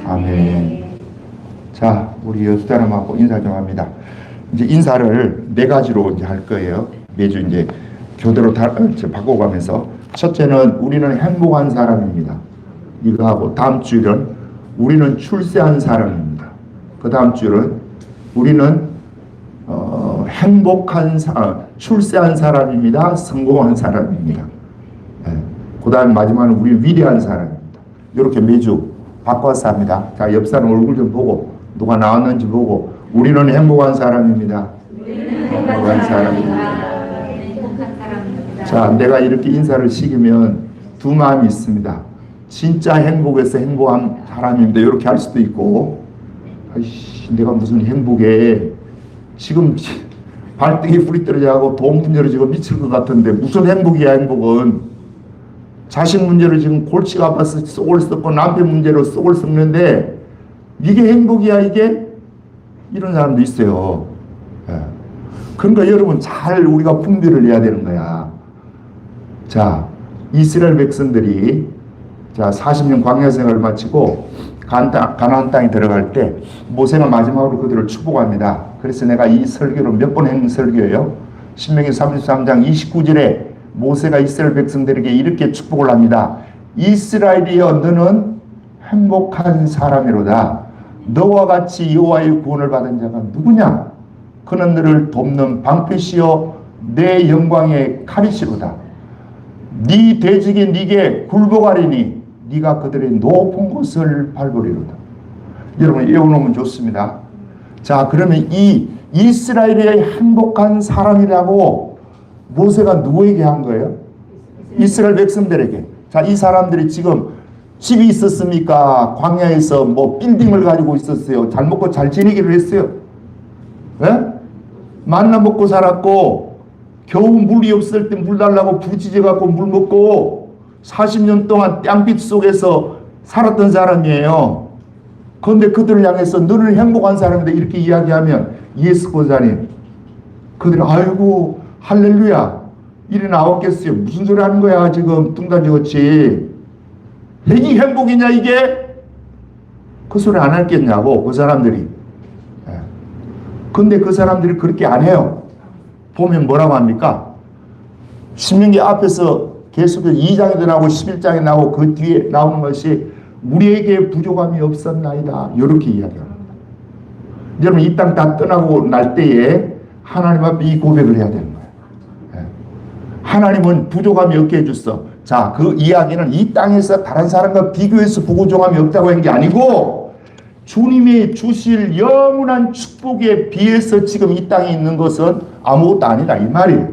아멘. 자, 우리 옆 사람하고 인사 좀 합니다. 이제 인사를 네 가지로 이제 할 거예요. 매주 이제 교대로 바꿔가면서. 첫째는 우리는 행복한 사람입니다. 이거 하고, 다음 주일은 우리는 출세한 사람입니다. 그 다음 주일은 우리는 출세한 사람입니다. 성공한 사람입니다. 네. 그 다음 마지막은 우리 위대한 사람입니다. 이렇게 매주 바꿔서 합니다. 자, 옆 사람 얼굴 좀 보고, 누가 나왔는지 보고, 우리는 행복한 사람입니다. 행복한 사람입니다. 자, 내가 이렇게 인사를 시키면 두 마음이 있습니다. 진짜 행복해서 행복한 사람입니다. 이렇게 할 수도 있고, 아이씨, 내가 무슨 행복해. 지금 발등에 불이 떨어져가고 돈 문제로 지금 미칠 것 같은데 무슨 행복이야. 행복은 자식 문제로 지금 골치가 아파서 속을 썩고 남편 문제로 속을 썩는데 이게 행복이야. 이게 이런 사람도 있어요. 예. 그러니까 여러분 잘 우리가 분별을 해야 되는 거야. 자, 이스라엘 백성들이 자 40년 광야 생활을 마치고 가나안 땅에 들어갈 때 모세가 마지막으로 그들을 축복합니다. 그래서 내가 이 설교를 몇 번 했는 설교예요. 신명기 33장 29절에 모세가 이스라엘 백성들에게 이렇게 축복을 합니다. 이스라엘이여 너는 행복한 사람이로다. 너와 같이 여호와의 구원을 받은 자가 누구냐? 그는 너를 돕는 방패시요 내 영광의 칼이시로다. 네 대적이 네게 굴복하리니 네가 그들의 높은 곳을 밟으리로다. 여러분 외워놓으면 좋습니다. 자, 그러면 이 이스라엘의 행복한 사람이라고 모세가 누구에게 한 거예요? 이스라엘 백성들에게. 자, 이 사람들이 지금 집이 있었습니까? 광야에서 뭐 빌딩을 가지고 있었어요. 잘 먹고 잘 지내기를 했어요. 네? 만나 먹고 살았고 겨우 물이 없을 때 물 달라고 부지제 갖고 물 먹고 40년 동안 땅빛 속에서 살았던 사람이에요. 그런데 그들을 향해서 너는 행복한 사람이다 이렇게 이야기하면 예수 권사님 그들은 아이고 할렐루야 이래 나왔겠어요. 무슨 소리 하는 거야 지금 뚱딴지같이. 이게 행복이냐 이게? 그 소리 안 했겠냐고 그 사람들이. 근데 그 사람들이 그렇게 안 해요. 보면 뭐라고 합니까? 신명기 앞에서 계속해서 2장에도 나오고 11장에 나오고 그 뒤에 나오는 것이 우리에게 부족함이 없었나이다. 이렇게 이야기합니다. 여러분 이 땅 다 떠나고 날 때에 하나님 앞에 이 고백을 해야 되는 거예요. 하나님은 부족함이 없게 해줬어. 자, 그 이야기는 이 땅에서 다른 사람과 비교해서 부족함이 없다고 한 게 아니고 주님이 주실 영원한 축복에 비해서 지금 이 땅에 있는 것은 아무것도 아니다 이 말이에요.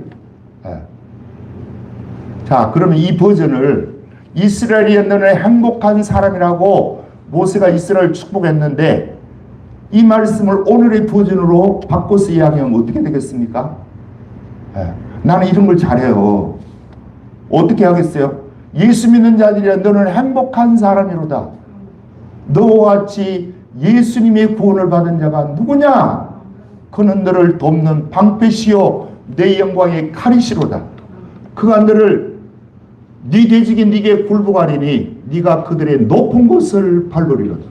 자, 그러면 이 버전을 이스라엘이 너는 행복한 사람이라고 모세가 이스라엘을 축복했는데 이 말씀을 오늘의 버전으로 바꿔서 이야기하면 어떻게 되겠습니까? 나는 이런 걸 잘해요. 어떻게 하겠어요? 예수 믿는 자들이야 너는 행복한 사람이로다. 너와 같이 예수님의 구원을 받은 자가 누구냐? 그는 너를 돕는 방패시요 내 영광의 칼이시로다. 그가 너를 네 대적이 네게 굴복하리니 네가 그들의 높은 곳을 밟으리로다.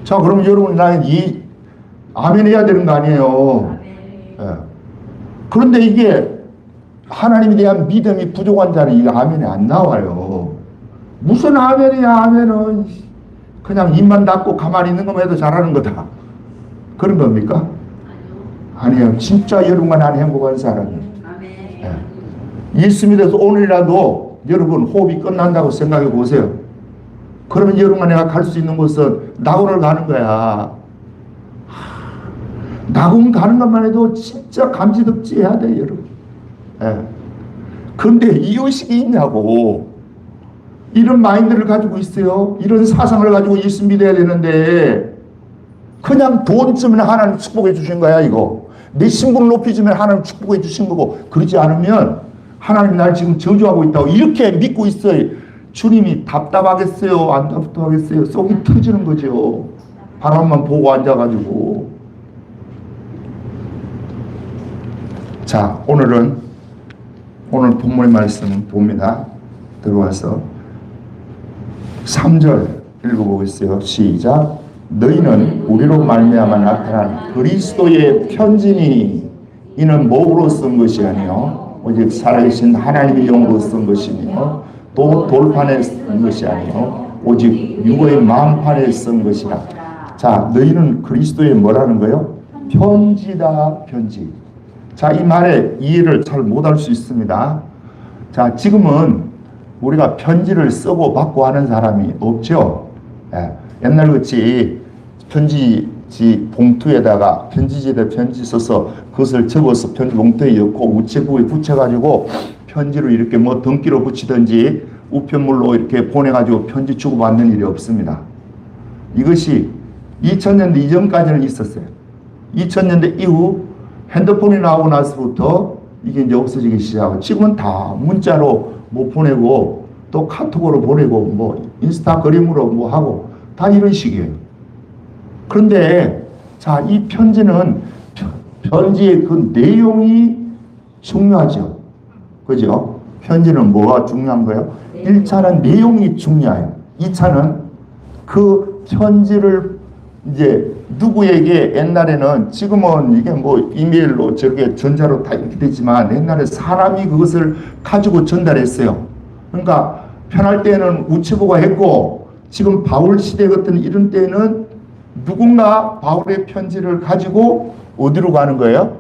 자, 그럼 여러분 나는 이 아멘 해야 되는 거 아니에요? 그런데 이게 하나님에 대한 믿음이 부족한 자는 이 아멘이 안 나와요. 무슨 아멘이야? 아멘은 그냥 입만 닫고 가만히 있는 것만 해도 잘하는 거다. 그런 겁니까? 아니에요. 진짜 여러분과 나는 행복한 사람이에요. 예수 믿어서 오늘이라도 여러분 호흡이 끝난다고 생각해 보세요. 그러면 여러분과 내가 갈 수 있는 곳은 낙원을 가는 거야. 낙원 가는 것만 해도 진짜 감지덕지 해야 돼 여러분. 그런데 이 의식이 있냐고. 이런 마인드를 가지고 있어요. 이런 사상을 가지고 예수 믿어야 되는데 그냥 돈 주면 하나님 축복해 주신 거야 이거. 내 신분을 높여주면 하나님 축복해 주신 거고 그러지 않으면 하나님 날 지금 저주하고 있다고 이렇게 믿고 있어요. 주님이 답답하겠어요? 안 답답하겠어요? 속이 터지는 거죠. 바람만 보고 앉아가지고. 자, 오늘 본문의 말씀은 봅니다. 들어와서 3절 읽어보겠어요. 시작. 너희는 우리로 말미암아 나타난 그리스도의 편지니 이는 목으로 쓴 것이 아니요 오직 살아계신 하나님의 영으로 쓴 것이며 또 돌판에 쓴 것이 아니요 오직 육의 마음판에 쓴 것이라. 자, 너희는 그리스도의 뭐라는 거예요? 편지다, 편지. 자, 이 말의 이해를 잘 못할 수 있습니다. 자, 지금은 우리가 편지를 쓰고 받고 하는 사람이 없죠. 예, 옛날같이 편지지 봉투에다가 편지지에 편지 써서 그것을 접어서 편지 봉투에 넣고 우체국에 붙여가지고 편지로 이렇게 뭐 등기로 붙이든지 우편물로 이렇게 보내가지고 편지 주고받는 일이 없습니다. 이것이 2000년대 이전까지는 있었어요. 2000년대 이후 핸드폰이 나오고 나서부터 이게 이제 없어지기 시작하고 지금은 다 문자로 뭐 보내고 또 카톡으로 보내고 뭐 인스타 그림으로 뭐 하고 다 이런 식이에요. 그런데 자, 이 편지는 편지의 그 내용이 중요하죠. 그죠? 편지는 뭐가 중요한 거예요? 1차는 내용이 중요해요. 2차는 그 편지를 이제 누구에게 옛날에는 지금은 이게 뭐 이메일로 저게 전자로 다 이렇게 되지만 옛날에 사람이 그것을 가지고 전달했어요. 그러니까 편할 때는 우체부가 했고 지금 바울 시대 같은 이런 때는 누군가 바울의 편지를 가지고 어디로 가는 거예요?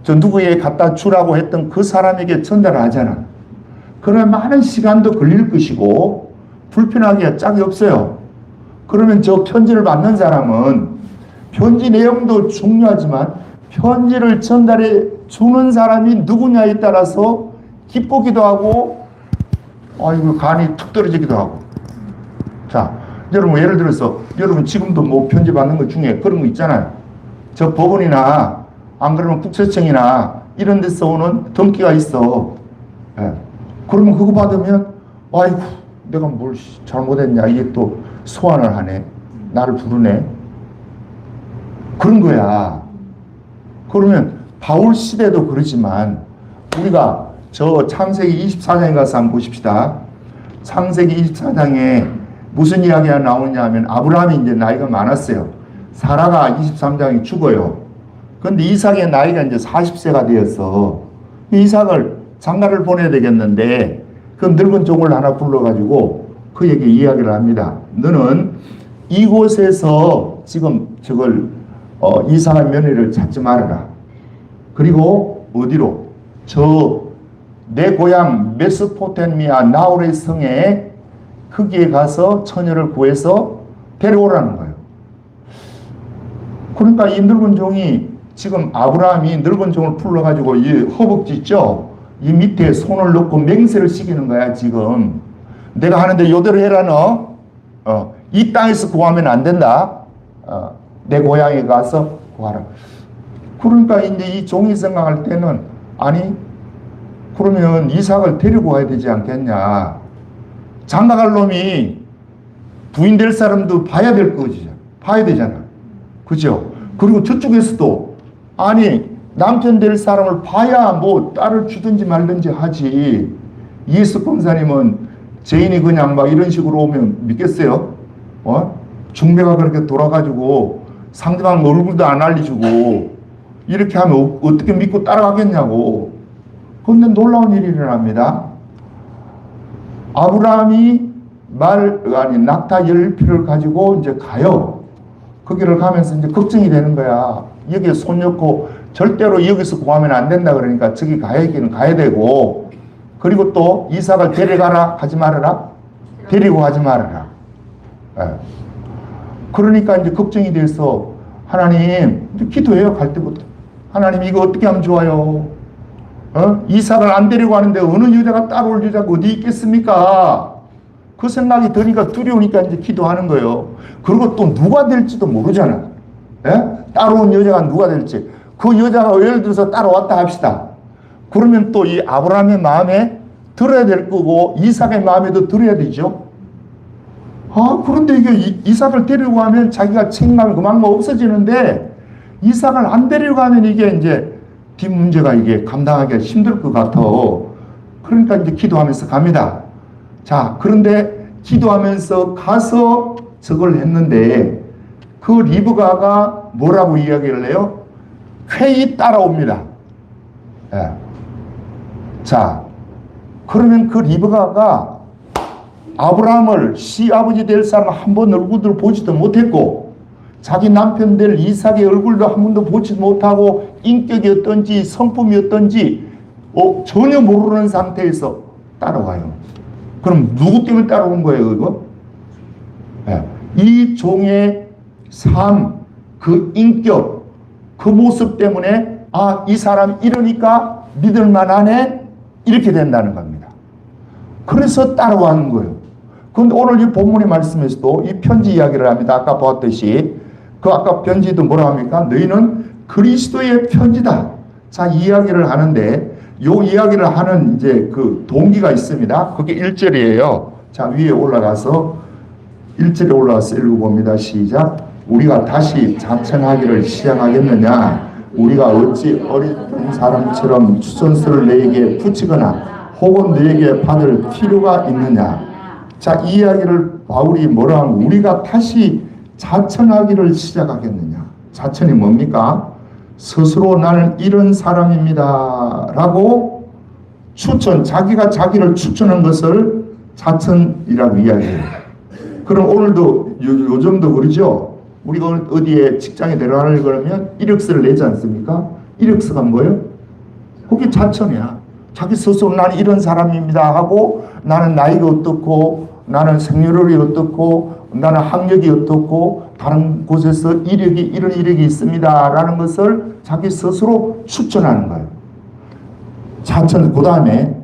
저 누구에게 갖다 주라고 했던 그 사람에게 전달을 하잖아. 그러면 많은 시간도 걸릴 것이고 불편하기가 짝이 없어요. 그러면 저 편지를 받는 사람은 편지 내용도 중요하지만 편지를 전달해 주는 사람이 누구냐에 따라서 기쁘기도 하고 아이고 간이 툭 떨어지기도 하고. 자, 여러분 예를 들어서 여러분 지금도 뭐 편지 받는 것 중에 그런 거 있잖아요. 저 법원이나 안 그러면 국세청이나 이런 데서 오는 등기가 있어. 예. 그러면 그거 받으면 아이고 내가 뭘 잘못했냐 이게 또 소환을 하네. 나를 부르네. 그런 거야. 그러면 바울 시대도 그러지만 우리가 저 창세기 24장에 가서 한번 보십시다. 창세기 24장에 무슨 이야기가 나오냐 하면 아브라함이 이제 나이가 많았어요. 사라가 23장에 죽어요. 그런데 이삭의 나이가 이제 40세가 되어서 이삭을 장가를 보내야 되겠는데 그 늙은 종을 하나 불러가지고 그에게 이야기를 합니다. 너는 이곳에서 지금 저걸 이상한 며느리를 찾지 말아라. 그리고 어디로? 저 내 고향 메소포타미아 나홀의 성에 거기에 가서 처녀를 구해서 데려오라는 거예요. 그러니까 이 늙은 종이 지금 아브라함이 늙은 종을 불러가지고 이 허벅지 있죠? 이 밑에 손을 넣고 맹세를 시키는 거야 지금. 내가 하는데 요대로 해라 너. 이 땅에서 구하면 안 된다. 내 고향에 가서 구하라. 그러니까 이제 이 종이 생각할 때는 아니 그러면 이삭을 데리고 와야 되지 않겠냐. 장가갈 놈이 부인 될 사람도 봐야 될 거지. 봐야 되잖아. 그죠? 그리고 저쪽에서도 아니 남편 될 사람을 봐야 뭐 딸을 주든지 말든지 하지. 이예수 권사님은 죄인이 그냥 막 이런 식으로 오면 믿겠어요? 중매가 그렇게 돌아가지고 상대방 얼굴도 안 알려주고 이렇게 하면 어떻게 믿고 따라가겠냐고. 그런데 놀라운 일이 일어납니다. 아브라함이 낙타 10필을 가지고 이제 가요. 거기를 가면서 이제 걱정이 되는 거야. 여기에 손 넣고 절대로 여기서 구하면 안 된다 그러니까 저기 가야기는 가야 되고 그리고 또 이삭을 데려가라 하지 말아라. 데리고 가지 말아라. 예. 그러니까 이제 걱정이 돼서 하나님 기도해요. 갈 때부터. 하나님 이거 어떻게 하면 좋아요? 이삭을 안 데리고 가는데 어느 여자가 따라올 여자가 어디 있겠습니까? 그 생각이 드니까 두려우니까 이제 기도하는 거예요. 그리고 또 누가 될지도 모르잖아. 예? 따라온 여자가 누가 될지. 그 여자가 예를 들어서 따라왔다 합시다. 그러면 또 이 아브라함의 마음에 들어야 될 거고 이삭의 마음에도 들어야 되죠. 그런데 이게 이삭을 데리고 가면 자기가 책임감이 그만큼 없어지는데 이삭을 안 데리고 가면 이게 이제 뒷 문제가 이게 감당하기가 힘들 것 같아. 그러니까 이제 기도하면서 갑니다. 자, 그런데 기도하면서 가서 저걸 했는데 그 리브가가 뭐라고 이야기를 해요? 쾌히 따라옵니다. 예. 자, 그러면 그 리브가가 아브라함을 시아버지 될 사람 한 번 얼굴도 보지도 못했고 자기 남편 될 이삭의 얼굴도 한 번도 보지도 못하고 인격이 어떤지 성품이 어떤지 전혀 모르는 상태에서 따라와요. 그럼 누구 때문에 따라온 거예요, 이거? 네. 이 종의 삶, 그 인격, 그 모습 때문에 이 사람 이러니까 믿을만하네 이렇게 된다는 겁니다. 그래서 따라와는 거예요. 그런데 오늘 이 본문의 말씀에서도 이 편지 이야기를 합니다. 아까 보았듯이 그 아까 편지도 뭐라 합니까? 너희는 그리스도의 편지다. 자, 이야기를 하는데 요 이야기를 하는 이제 그 동기가 있습니다. 그게 1절이에요. 자, 위에 올라가서 1절에 올라가서 읽어봅니다. 시작. 우리가 다시 자천하기를 시작하겠느냐? 우리가 어찌 어린 사람처럼 추천서를 너에게 붙이거나 혹은 너에게 받을 필요가 있느냐? 자, 이 이야기를 바울이 뭐라 하면 우리가 다시 자천하기를 시작하겠느냐? 자천이 뭡니까? 스스로 나는 이런 사람입니다 라고 자기가 자기를 추천한 것을 자천이라고 이야기해요. 그럼 오늘도 요즘도 그러죠? 우리가 어디에 직장에 들어가려고 그러면 이력서를 내지 않습니까? 이력서가 뭐예요? 그게 자천이야. 자기 스스로 나는 이런 사람입니다 하고 나는 나이가 어떻고 나는 생년월일이 어떻고 나는 학력이 어떻고 다른 곳에서 이런 이력이 있습니다 라는 것을 자기 스스로 추천하는 거예요. 자천. 그 다음에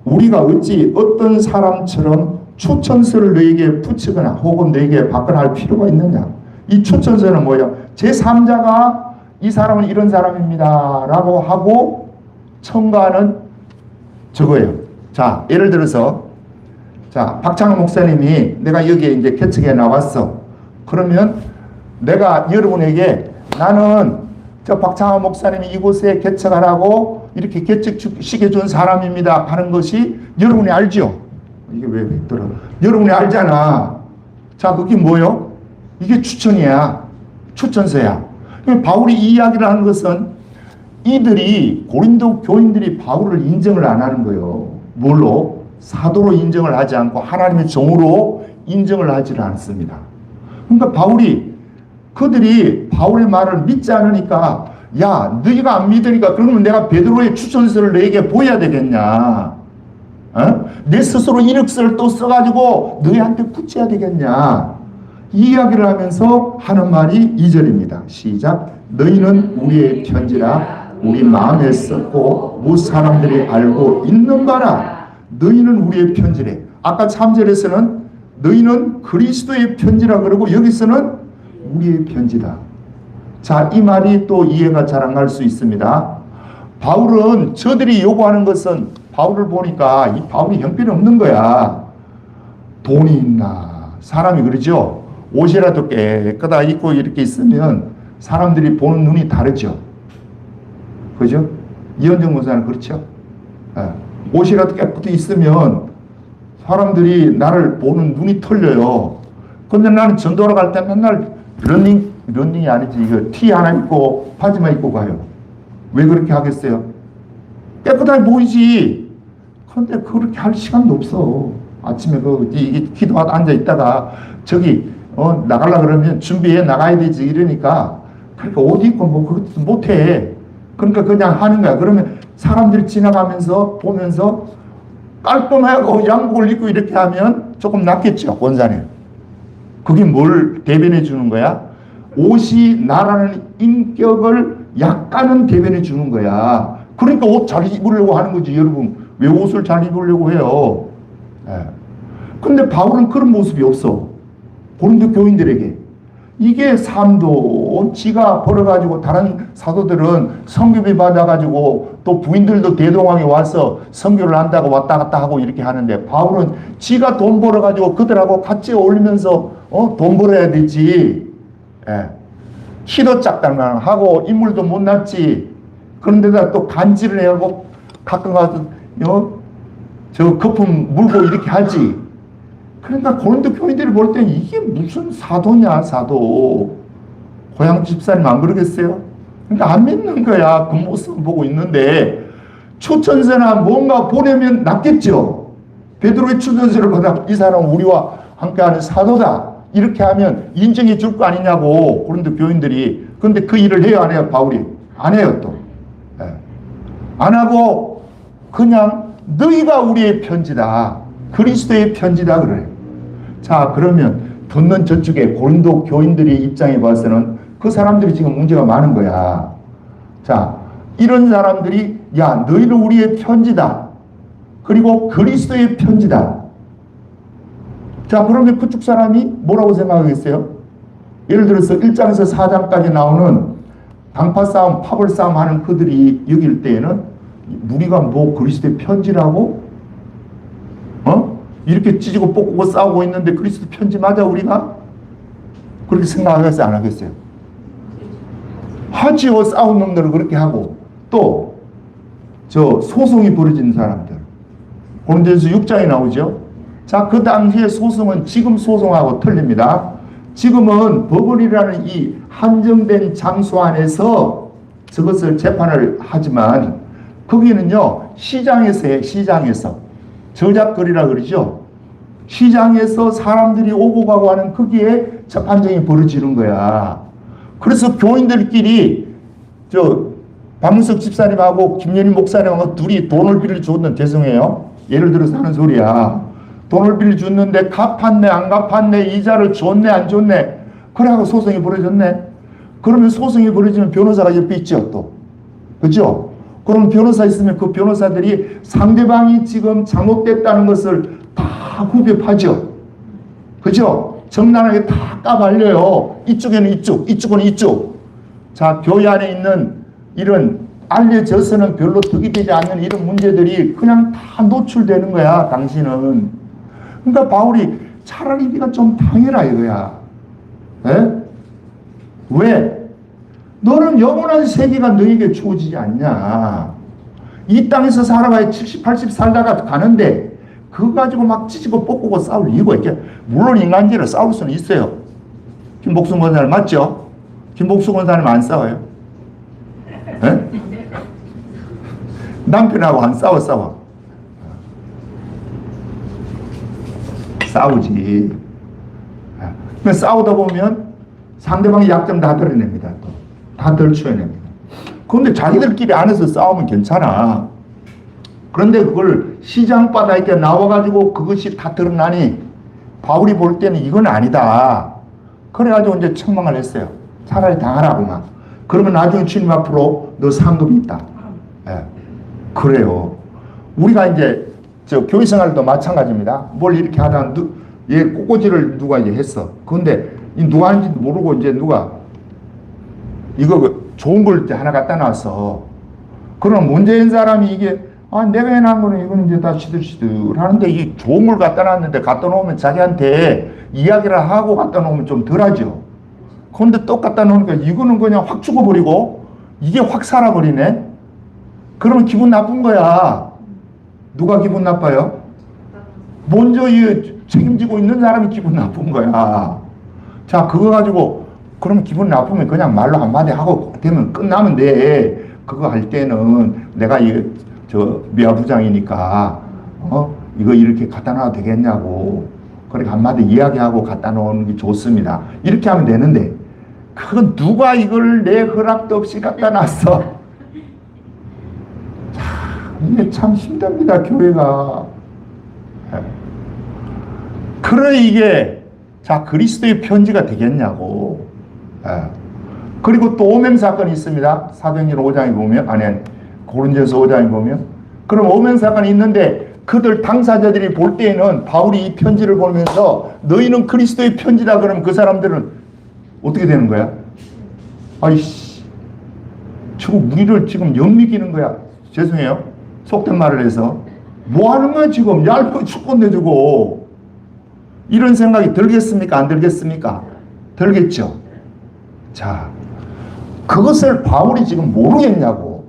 우리가 어찌 어떤 사람처럼 추천서를 너에게 붙이거나 혹은 너에게 받거나 할 필요가 있느냐. 이 추천서는 뭐예요? 제3자가 이 사람은 이런 사람입니다 라고 하고 첨가하는 저거예요. 자, 예를 들어서 자, 박창호 목사님이 내가 여기에 이제 개척에 나왔어. 그러면 내가 여러분에게 나는 저 박창호 목사님이 이곳에 개척하라고 이렇게 개척시켜준 사람입니다 하는 것이 여러분이 알죠? 이게 왜 들어? 여러분이 알잖아. 자, 그게 뭐요? 이게 추천이야. 추천서야. 바울이 이 이야기를 하는 것은 이들이 고린도 교인들이 바울을 인정을 안 하는 거예요. 뭘로? 사도로 인정을 하지 않고 하나님의 종으로 인정을 하지를 않습니다. 그러니까 바울이 그들이 바울의 말을 믿지 않으니까 야, 너희가 안 믿으니까 그러면 내가 베드로의 추천서를 너에게 보여야 되겠냐? 내 스스로 이력서를 또 써가지고 너희한테 붙여야 되겠냐? 이 이야기를 하면서 하는 말이 2절입니다. 시작. 너희는 우리의 편지라 우리 마음에 썼고 무 사람들이 알고 있는 바라. 너희는 우리의 편지래. 아까 3절에서는 너희는 그리스도의 편지라 그러고 여기서는 우리의 편지다. 자, 이 말이 또 이해가 잘 안 갈 수 있습니다. 바울은 저들이 요구하는 것은 바울을 보니까 이 바울이 형편이 없는 거야. 돈이 있나? 사람이 그러죠. 옷이라도 깨끗하게 입고 이렇게 있으면 사람들이 보는 눈이 다르죠. 그죠? 이현정 목사는 그렇죠. 옷이라도 깨끗이 있으면 사람들이 나를 보는 눈이 털려요. 근데 나는 전도하러 갈 때 맨날 러닝이 아니지. 이거 티 하나 입고 바지만 입고 가요. 왜 그렇게 하겠어요? 깨끗하게 보이지. 그런데 그렇게 할 시간도 없어. 아침에 기도하다 앉아 있다가 저기 나가려고 그러면 준비해 나가야 되지 이러니까 그러니까 옷 입고 뭐 그것도 못해. 그러니까 그냥 하는 거야. 그러면 사람들이 지나가면서 보면서 깔끔하고 양복을 입고 이렇게 하면 조금 낫겠죠. 원산에. 그게 뭘 대변해 주는 거야? 옷이 나라는 인격을 약간은 대변해 주는 거야. 그러니까 옷 잘 입으려고 하는 거지. 여러분 왜 옷을 잘 입으려고 해요? 근데 바울은 그런 모습이 없어. 고린도 교인들에게. 이게 삶도 지가 벌어가지고 다른 사도들은 성교비 받아가지고 또 부인들도 대동강에 와서 성교를 한다고 왔다 갔다 하고 이렇게 하는데 바울은 지가 돈 벌어가지고 그들하고 같이 어울리면서 돈 벌어야 되지. 키도 작다만 하고 인물도 못났지. 그런데다 또 간지를 해가고 가끔 가서 저 거품 물고 이렇게 하지. 그러니까 고린도 교인들이 볼 때는 이게 무슨 사도냐, 사도. 고향 집사님 안 그러겠어요? 그러니까 안 믿는 거야. 그 모습 보고 있는데 추천서나 뭔가 보내면 낫겠죠. 베드로의 추천서를 받아 이 사람은 우리와 함께하는 사도다. 이렇게 하면 인정해 줄 거 아니냐고 고린도 교인들이. 근데 그 일을 해요, 안 해요? 바울이? 안 해요, 또. 예. 안 하고 그냥 너희가 우리의 편지다. 그리스도의 편지다 그래요. 자, 그러면 듣는 저쪽에 고린도 교인들의 입장에 봐서는 그 사람들이 지금 문제가 많은 거야. 자, 이런 사람들이 야, 너희는 우리의 편지다. 그리고 그리스도의 편지다. 자, 그러면 그쪽 사람이 뭐라고 생각하겠어요? 예를 들어서 1장에서 4장까지 나오는 당파 싸움, 파벌 싸움 하는 그들이 여길 때에는 우리가 뭐 그리스도의 편지라고? 이렇게 찢고 뽑고 싸우고 있는데 그리스도 편지 맞아 우리가? 그렇게 생각하겠어요? 안 하겠어요? 하지요. 싸운 놈들을 그렇게 하고. 또 저 소송이 벌어지는 사람들. 고린도전서 6장에 나오죠. 자, 그 당시에 소송은 지금 소송하고 틀립니다. 지금은 법원이라는 이 한정된 장소 안에서 저것을 재판을 하지만 거기는요, 시장에서 해, 시장에서. 저작거리라 그러죠. 시장에서 사람들이 오고 가고 하는 거기에 재판정이 벌어지는 거야. 그래서 교인들끼리 박문석 집사님하고 김연희 목사님하고 둘이 돈을 빌려줬는데, 죄송해요, 예를 들어서 하는 소리야. 돈을 빌려줬는데 갚았네 안 갚았네, 이자를 줬네 안 줬네, 그래하고 소송이 벌어졌네. 그러면 소송이 벌어지면 변호사가 옆에 있죠, 또. 그죠? 그럼 변호사 있으면 그 변호사들이 상대방이 지금 잘못됐다는 것을 다 구별하죠. 그죠? 정난하게 다 까발려요. 이쪽에는 이쪽, 이쪽은 이쪽. 자, 교회 안에 있는 이런 알려져서는 별로 득이 되지 않는 이런 문제들이 그냥 다 노출되는 거야, 당신은. 그러니까 바울이 차라리 네가 좀 당해라 이거야. 에? 왜? 너는 영원한 세계가 너에게 주어지지 않냐. 이 땅에서 살아봐야 70, 80 살다가 가는데 그거 가지고 막 찢고 뽑고 싸울 이유가 있게. 물론 인간계로 싸울 수는 있어요. 김복순 권사님 맞죠? 김복순 권사님 안 싸워요? 에? 남편하고 안 싸워. 싸우지. 싸우다 보면 상대방의 약점 다 드러냅니다. 또. 다 덜쳐냅니다. 그런데 자기들끼리 안에서 싸우면 괜찮아. 그런데 그걸 시장 바닥에 나와가지고 그것이 다 드러나니 바울이 볼 때는 이건 아니다. 그래가지고 이제 책망을 했어요. 차라리 당하라고만. 그러면 나중에 주님 앞으로 너 상급이 있다. 예. 그래요. 우리가 이제 교회 생활도 마찬가지입니다. 뭘 이렇게 하다 얘 꼬꼬지를 누가 이제 했어. 그런데 누가 하는지도 모르고 이제 누가 이거 좋은 걸 하나 갖다 놨어. 그럼 문제인 사람이 이게 내가 해놓은 거는 이거는 이제 다 시들시들 하는데 이 좋은 걸 갖다 놨는데 갖다 놓으면 자기한테 이야기를 하고 갖다 놓으면 좀 덜하죠. 그런데 또 갖다 놓으니까 이거는 그냥 확 죽어버리고 이게 확 살아버리네. 그러면 기분 나쁜 거야. 누가 기분 나빠요? 먼저 이 책임지고 있는 사람이 기분 나쁜 거야. 자, 그거 가지고 그럼 기분 나쁘면 그냥 말로 한마디 하고 되면 끝나면 돼. 그거 할 때는 내가 미아 부장이니까 이거 이렇게 갖다 놔도 되겠냐고. 그렇게 한마디 이야기하고 갖다 놓는 게 좋습니다. 이렇게 하면 되는데 그건 누가 이걸 내 허락도 없이 갖다 놨어. 이게 참 힘듭니다, 교회가. 그래 이게 그리스도의 편지가 되겠냐고. 그리고 또 오명 사건이 있습니다. 사도행전 5장에 보면, 고린도전서 5장에 보면, 그럼 오명 사건이 있는데 그들 당사자들이 볼 때에는 바울이 이 편지를 보면서 너희는 그리스도의 편지다 그러면 그 사람들은 어떻게 되는 거야? 아이씨, 저거 우리를 지금 엿먹이는 거야. 죄송해요. 속된 말을 해서. 뭐 하는 거야 지금? 얇게 축건데 주고. 이런 생각이 들겠습니까? 안 들겠습니까? 들겠죠. 자, 그것을 바울이 지금 모르겠냐고.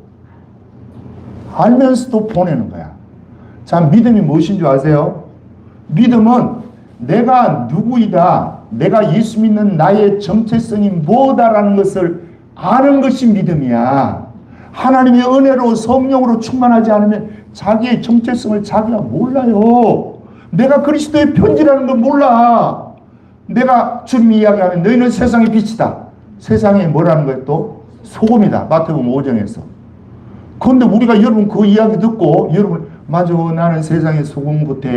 알면서도 보내는 거야. 자, 믿음이 무엇인 줄 아세요? 믿음은 내가 누구이다, 내가 예수 믿는 나의 정체성이 뭐다라는 것을 아는 것이 믿음이야. 하나님의 은혜로 성령으로 충만하지 않으면 자기의 정체성을 자기가 몰라요. 내가 그리스도의 편지라는 걸 몰라. 내가 주님이 이야기하면 너희는 세상의 빛이다. 세상에 뭐라는 거예요? 또 소금이다. 마태복음 5장에서. 그런데 우리가 여러분 그 이야기 듣고 여러분 맞아 나는 세상의 소금 같아.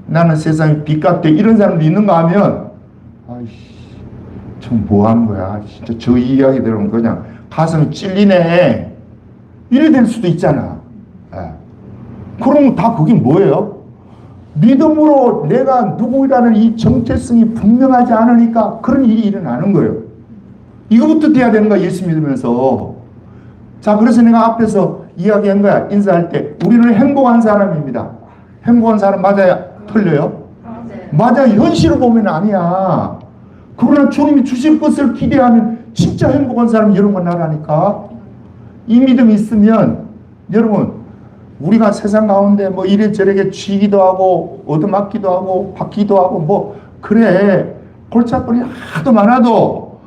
나는 세상의 빛 같아. 이런 사람도 있는가 하면 아이씨 좀 뭐 하는 거야. 진짜 저 이야기 들으면 그냥 가슴이 찔리네. 이래 될 수도 있잖아. 예. 그러면 다 그게 뭐예요? 믿음으로 내가 누구라는 이 정체성이 분명하지 않으니까 그런 일이 일어나는 거예요. 이거부터 돼야 되는 거야. 예수 믿으면서. 자, 그래서 내가 앞에서 이야기한 거야. 인사할 때 우리는 행복한 사람입니다. 행복한 사람 맞아요? 틀려요? 맞아. 현실을 보면 아니야. 그러나 주님이 주실 것을 기대하면 진짜 행복한 사람이 여러분 나라니까. 이 믿음이 있으면 여러분 우리가 세상 가운데 뭐 이래저래 쥐기도 하고 얻어맞기도 하고 받기도 하고 뭐 그래 골칫거리 하도 많아도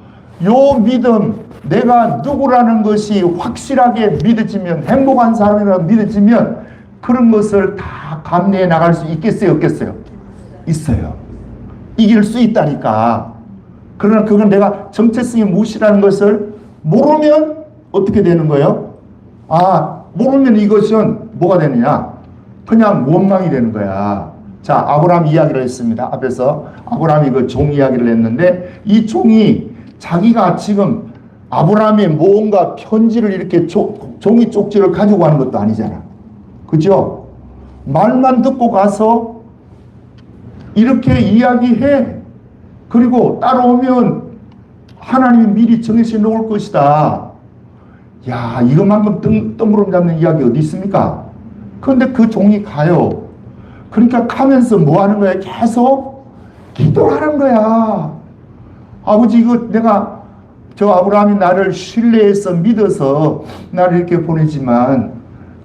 요 믿음 내가 누구라는 것이 확실하게 믿어지면 행복한 사람이라고 믿어지면 그런 것을 다 감내해 나갈 수 있겠어요? 없겠어요? 있어요. 이길 수 있다니까. 그러나 그건 내가 정체성이 무엇이라는 것을 모르면 어떻게 되는 거예요? 아, 모르면 이것은 뭐가 되느냐? 그냥 원망이 되는 거야. 자, 아브라함 이야기를 했습니다. 앞에서 아브라함이 그 종 이야기를 했는데 이 종이 자기가 지금 아브라함의 뭔가 편지를 이렇게 종이 쪽지를 가지고 가는 것도 아니잖아. 그죠? 말만 듣고 가서 이렇게 이야기해. 그리고 따라오면 하나님이 미리 정해서 놓을 것이다. 야, 이것만큼 뜬구름 잡는 이야기 어디 있습니까? 그런데 그 종이 가요. 그러니까 가면서 뭐 하는 거야? 계속 기도하는 거야. 아버지, 이거 내가 저 아브라함이 나를 신뢰해서 믿어서 나를 이렇게 보내지만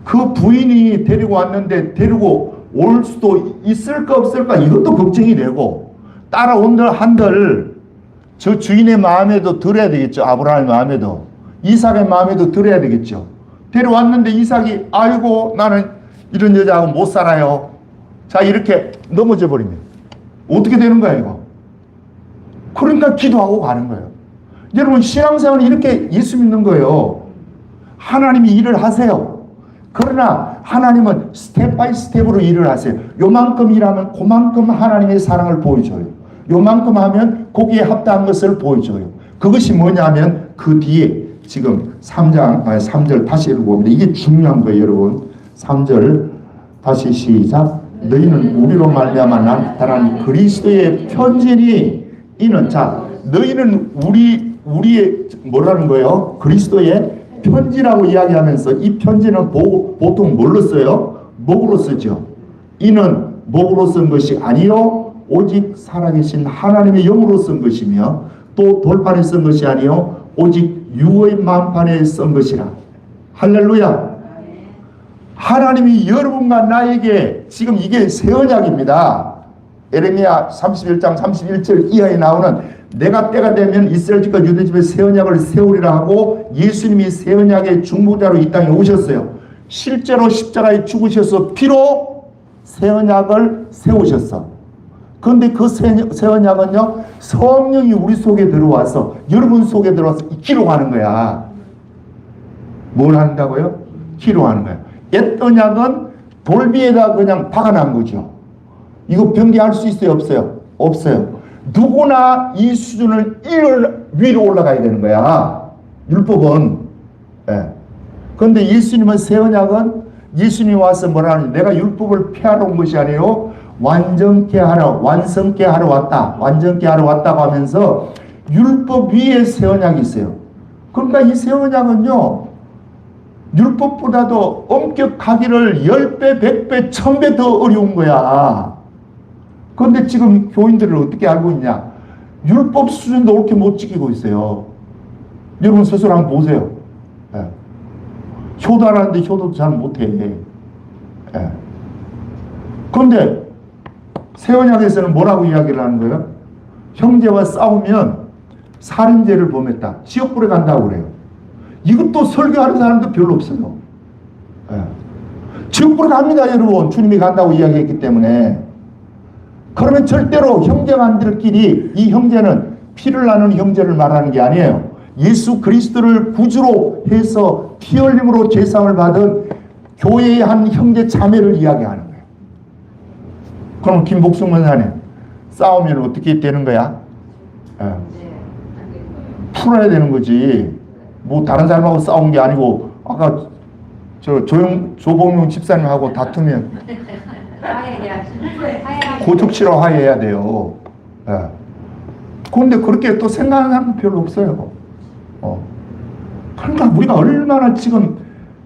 그 부인이 데리고 왔는데 데리고 올 수도 있을까 없을까 이것도 걱정이 되고 따라온들 한들 저 주인의 마음에도 들어야 되겠죠. 아브라함의 마음에도. 이삭의 마음에도 들어야 되겠죠. 데려왔는데 이삭이 아이고 나는 이런 여자하고 못 살아요. 자 이렇게 넘어져 버리면 어떻게 되는 거야 이거. 그러니까 기도하고 가는 거예요. 여러분 신앙생활은 이렇게 예수 믿는 거예요. 하나님이 일을 하세요. 그러나 하나님은 스텝 바이 스텝으로 일을 하세요. 요만큼 일하면 그만큼 하나님의 사랑을 보여줘요. 요만큼 하면 거기에 합당한 것을 보여줘요. 그것이 뭐냐면 그 뒤에 지금 3절 다시 읽어봅니다. 이게 중요한 거예요 여러분. 3절 다시 시작. 너희는 우리로 말미암아 나타난 그리스도의 편지니 이는 자 너희는 우리의 뭐라는 거예요? 그리스도의 편지라고 이야기하면서 이 편지는 보통 뭘로 써요? 목으로 쓰죠. 이는 목으로 쓴 것이 아니요 오직 살아계신 하나님의 영으로 쓴 것이며 또 돌판에 쓴 것이 아니요 오직 유의 만판에 쓴 것이라. 할렐루야. 하나님이 여러분과 나에게 지금 이게 새 언약입니다. 에레미야 31장 31절 이하에 나오는 내가 때가 되면 이스라엘 집과 유대 집에 새 언약을 세우리라 하고 예수님이 새 언약의 중보자로 이 땅에 오셨어요. 실제로 십자가에 죽으셔서 피로 새 언약을 세우셨어. 그런데 그 새 언약은요 성령이 우리 속에 들어와서 여러분 속에 들어와서 기록하는 거야. 뭘 한다고요? 기록하는 거야. 옛 언약은 돌비에다 그냥 박아놓은 거죠. 이거 변개할 수 있어요? 없어요? 없어요. 누구나 이 수준을 위로 올라가야 되는 거야. 율법은. 예. 그런데 예수님은 새 언약은 예수님이 와서 뭐라 하느냐. 내가 율법을 폐하러 온 것이 아니요 완성케 하러 왔다. 완전케 하러 왔다고 하면서 율법 위에 새 언약이 있어요. 그러니까 이 새 언약은요. 율법보다도 엄격하기를 10배, 100배, 1000배 더 어려운 거야. 그런데 지금 교인들을 어떻게 알고 있냐? 율법 수준도 그렇게 못 지키고 있어요. 여러분 스스로 한번 보세요. 예. 효도하라는데 효도도 잘 못해. 예. 그런데 새 언약에서는 뭐라고 이야기를 하는 거예요? 형제와 싸우면 살인죄를 범했다. 지옥불에 간다고 그래요. 이것도 설교하는 사람도 별로 없어요. 예. 지옥불에 갑니다, 여러분. 주님이 간다고 이야기했기 때문에. 그러면 절대로 형제간들끼리, 이 형제는 피를 나눈 형제를 말하는 게 아니에요. 예수 그리스도를 구주로 해서 피 흘림으로 죄사함을 받은 교회의 한 형제 자매를 이야기하는 거예요. 그럼 김복숙 목사님, 싸우면 어떻게 되는 거야? 예. 풀어야 되는 거지. 뭐 다른 사람하고 싸운 게 아니고 아까 조봉용 집사님하고 다투면 고척치러 화해해야 돼요. 예. 그런데 그렇게 또 생각하는 사람은 별로 없어요. 그러니까 우리가 얼마나 지금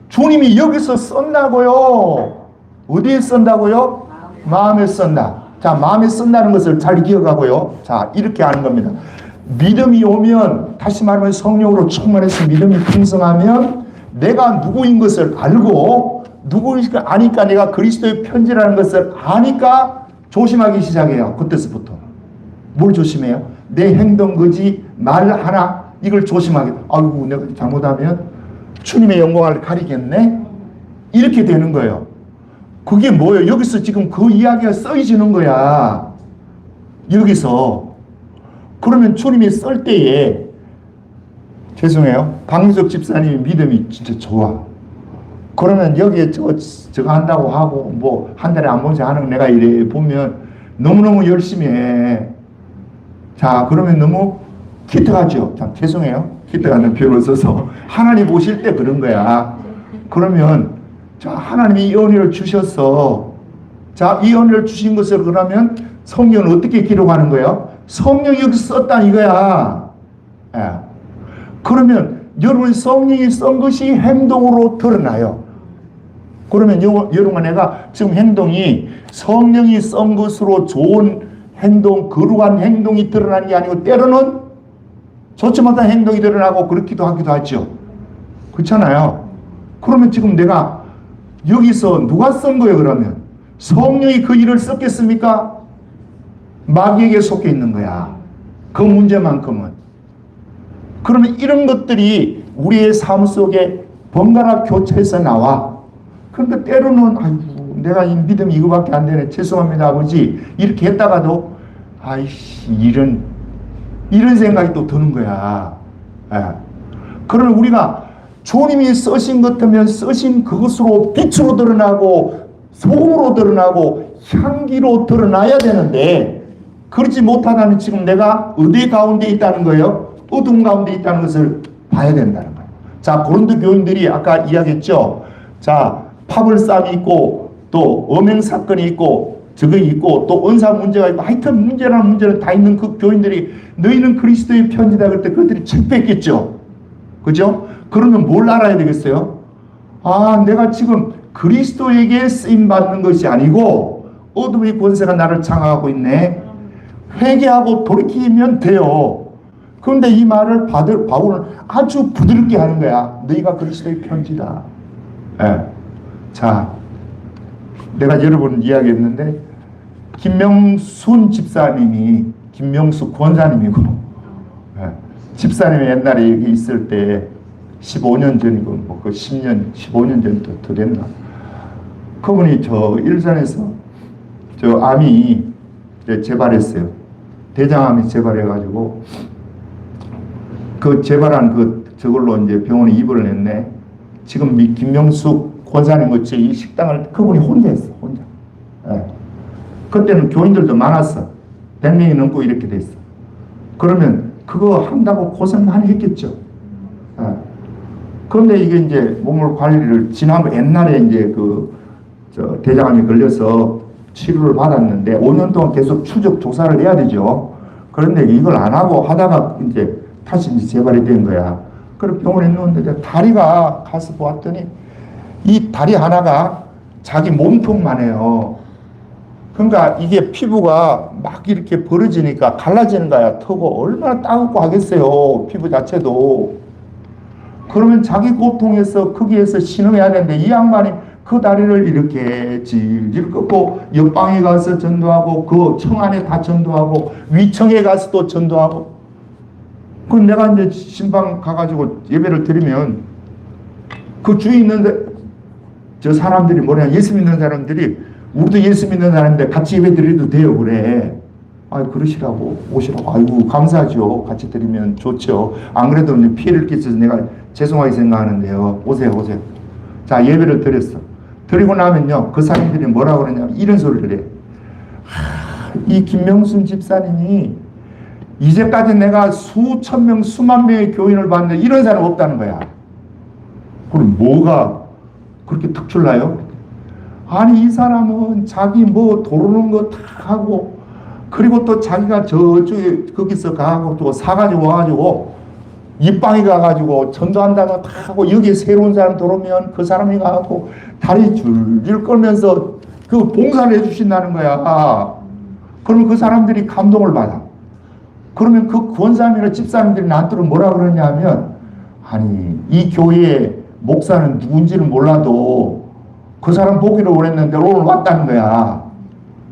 주님이 여기서 쓴다고요. 어디에 쓴다고요? 마음에 쓴다. 자, 마음에 쓴다는 것을 잘 기억하고요. 자, 이렇게 하는 겁니다. 믿음이 오면, 다시 말하면 성령으로 충만해서 믿음이 풍성하면 내가 누구인 것을 알고, 누구인 걸 아니까, 내가 그리스도의 편지라는 것을 아니까 조심하기 시작해요. 그때서부터. 뭘 조심해요? 내 행동, 거지, 말 하나, 이걸 조심하게. 아이고, 내가 잘못하면 주님의 영광을 가리겠네? 이렇게 되는 거예요. 그게 뭐예요? 여기서 지금 그 이야기가 써지는 거야. 여기서. 그러면 주님이 쓸 때에, 죄송해요. 강민석 집사님이 믿음이 진짜 좋아. 그러면 여기에 저거 한다고 하고, 뭐, 한 달에 한 번씩 하는 내가 이래 보면 너무너무 열심히 해. 자, 그러면 너무 기특하죠. 참, 죄송해요. 기특하는 표현을 써서. 하나님 보실 때 그런 거야. 그러면, 자, 하나님이 이 은혜를 주셨어. 자, 이 은혜를 주신 것을 그러면 성경은 어떻게 기록하는 거예요? 성령이 여기서 썼다 이거야. 예. 그러면 여러분 성령이 쓴 것이 행동으로 드러나요. 그러면 여러분 내가 지금 행동이 성령이 쓴 것으로 좋은 행동, 거룩한 행동이 드러나는 게 아니고 때로는 좋지 못한 행동이 드러나고 그렇기도 하기도 하죠. 그렇잖아요. 그러면 지금 내가 여기서 누가 쓴 거예요 그러면? 성령이 그 일을 썼겠습니까? 마귀에게 속해 있는 거야. 그 문제만큼은. 그러면 이런 것들이 우리의 삶 속에 번갈아 교차해서 나와. 그런데 때로는 아이고 내가 이 믿음이 이거밖에 안 되네. 죄송합니다 아버지. 이렇게 했다가도 아이씨 이런 생각이 또 드는 거야. 예. 그러면 우리가 주님이 쓰신 것 같으면 쓰신 그것으로 빛으로 드러나고 소금으로 드러나고 향기로 드러나야 되는데 그렇지 못하다면 지금 내가 어디 가운데 있다는 거예요? 어둠 가운데 있다는 것을 봐야 된다는 거예요. 자, 고린도 교인들이 아까 이야기했죠. 자, 파벌싸움이 있고 또 음행 사건이 있고 저거 있고 또 은사 문제가 있고 하여튼 문제라는 문제는 다 있는 그 교인들이 너희는 그리스도의 편지다 그럴 때 그들이 책 뺐겠죠. 그죠? 그러면 뭘 알아야 되겠어요? 아, 내가 지금 그리스도에게 쓰임받는 것이 아니고 어둠의 권세가 나를 장악하고 있네. 회개하고 돌이키면 돼요. 그런데 이 말을 바울은 아주 부드럽게 하는 거야. 너희가 그리스도의 편지다. 예. 자, 내가 여러 번 이야기했는데 김명순 집사님이 김명수 권사님이고 예. 집사님이 옛날에 여기 있을 때 15년 전이고 뭐 그 10년, 15년 전도 더 됐나. 그분이 저 일산에서 저 암이 재발했어요. 대장암이 재발해가지고 그 재발한 저걸로 이제 병원에 입원을 했네. 지금 김명숙 권사님 같이 이 식당을 그분이 혼자 했어, 혼자. 예. 그때는 교인들도 많았어. 100명이 넘고 이렇게 됐어. 그러면 그거 한다고 고생 많이 했겠죠. 예. 그런데 이게 이제 몸을 관리를 지난번 옛날에 이제 대장암이 걸려서 치료를 받았는데 5년 동안 계속 추적 조사를 해야 되죠. 그런데 이걸 안 하고 하다가 이제 다시 이제 재발이 된 거야. 그래서 병원에 누웠는데 다리가 가서 보았더니 이 다리 하나가 자기 몸통만 해요. 그러니까 이게 피부가 막 이렇게 벌어지니까 갈라지는 거야. 터고 얼마나 따갑고 하겠어요. 피부 자체도. 그러면 자기 고통에서 거기에서 신음해야 되는데 이 양반이 그 다리를 이렇게 질질 꺾고 옆방에 가서 전도하고 그 청 안에 다 전도하고 위청에 가서 또 전도하고. 그 내가 이제 신방 가가지고 예배를 드리면 그 주위 있는데 저 사람들이 뭐냐, 예수 믿는 사람들이 우리도 예수 믿는 사람인데 같이 예배 드려도 돼요 그래. 그러시라고 오시라고. 아이고 감사하죠. 같이 드리면 좋죠. 안 그래도 피해를 끼쳐서 내가 죄송하게 생각하는데요. 오세요. 자, 예배를 드렸어. 드리고 나면요, 그 사람들이 뭐라고 그러냐면 이런 소리를 해. 이 김명순 집사님이 이제까지 내가 수천 명 수만 명의 교인을 봤는데 이런 사람 없다는 거야. 그럼 뭐가 그렇게 특출나요? 아니 이 사람은 자기 뭐 도르는 거 다 하고, 그리고 또 자기가 저쪽에 거기서 가고 또 사가지고 와가지고 입방에 가가지고 전도한다면 다 하고, 여기에 새로운 사람 들어오면 그 사람이 가고 다리 줄줄 끌면서 그 봉사를 해주신다는 거야. 그러면 그 사람들이 감동을 받아. 그러면 그 권사님이나 집사님들이 나한테 뭐라 그러냐면, 아니 이 교회의 목사는 누군지는 몰라도 그 사람 보기를 원했는데 오늘 왔다는 거야.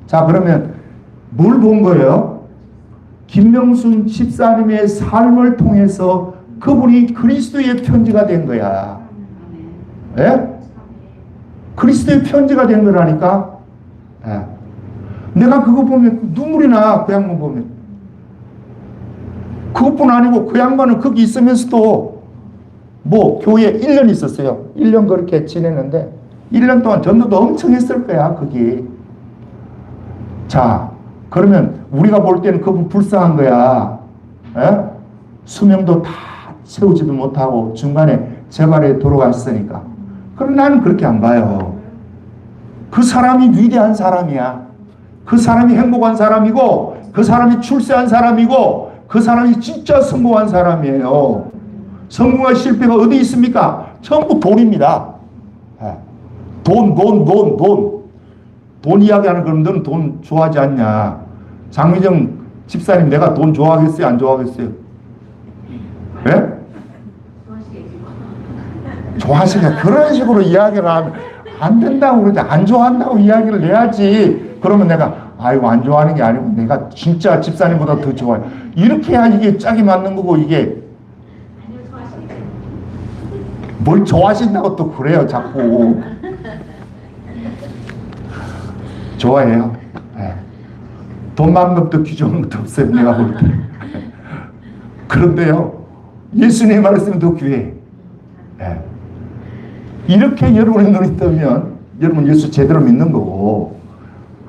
자, 그러면 뭘 본 거예요? 김명순 집사님의 삶을 통해서 그분이 그리스도의 편지가 된 거야. 예? 그리스도의 편지가 된 거라니까. 예. 내가 그거 보면 눈물이 나. 그 양반 보면. 그것뿐 아니고 그 양반은 거기 있으면서도 뭐 교회에 1년 있었어요. 1년 그렇게 지냈는데 1년 동안 전도도 엄청 했을 거야 거기. 자, 그러면 우리가 볼 때는 그분 불쌍한 거야. 에? 수명도 다 채우지도 못하고 중간에 재발에 돌아갔으니까. 그럼 나는 그렇게 안 봐요. 그 사람이 위대한 사람이야. 그 사람이 행복한 사람이고, 그 사람이 출세한 사람이고, 그 사람이 진짜 성공한 사람이에요. 성공과 실패가 어디 있습니까? 전부 돈입니다. 돈 이야기하는 그럼 너는 돈 좋아하지 않냐? 장미정 집사님, 내가 돈 좋아하겠어요? 안 좋아하겠어요? 예? 좋아하시냐? 그런 식으로 이야기를 하면 안 된다고 그러지. 안 좋아한다고 이야기를 해야지. 그러면 내가 아이고 안 좋아하는 게 아니고 내가 진짜 집사님보다 더 좋아해. 이렇게 해야 이게 짝이 맞는 거고. 이게 뭘 좋아하신다고 또 그래요 자꾸. 좋아해요. 네. 돈만 것도 귀중한 것도 없어요 내가 볼 때. 그런데요 예수님의 말씀이 더 귀해. 네. 이렇게 여러분의 눈이 뜨면 여러분 예수 제대로 믿는 거고.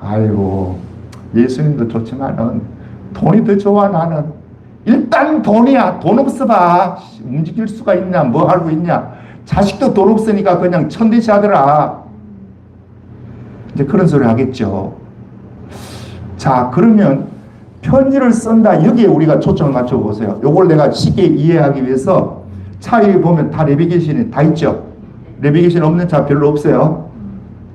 아이고 예수님도 좋지만은 돈이 더 좋아. 나는 일단 돈이야. 돈 없어봐 움직일 수가 있냐, 뭐 하고 있냐. 자식도 돈 없으니까 그냥 천대시 하더라. 이제 그런 소리 하겠죠. 자, 그러면 편지를 쓴다. 여기에 우리가 초점을 맞춰 보세요. 요걸 내가 쉽게 이해하기 위해서 차에 보면 다 내비게이션이 다 있죠. 내비게이션 없는 차 별로 없어요.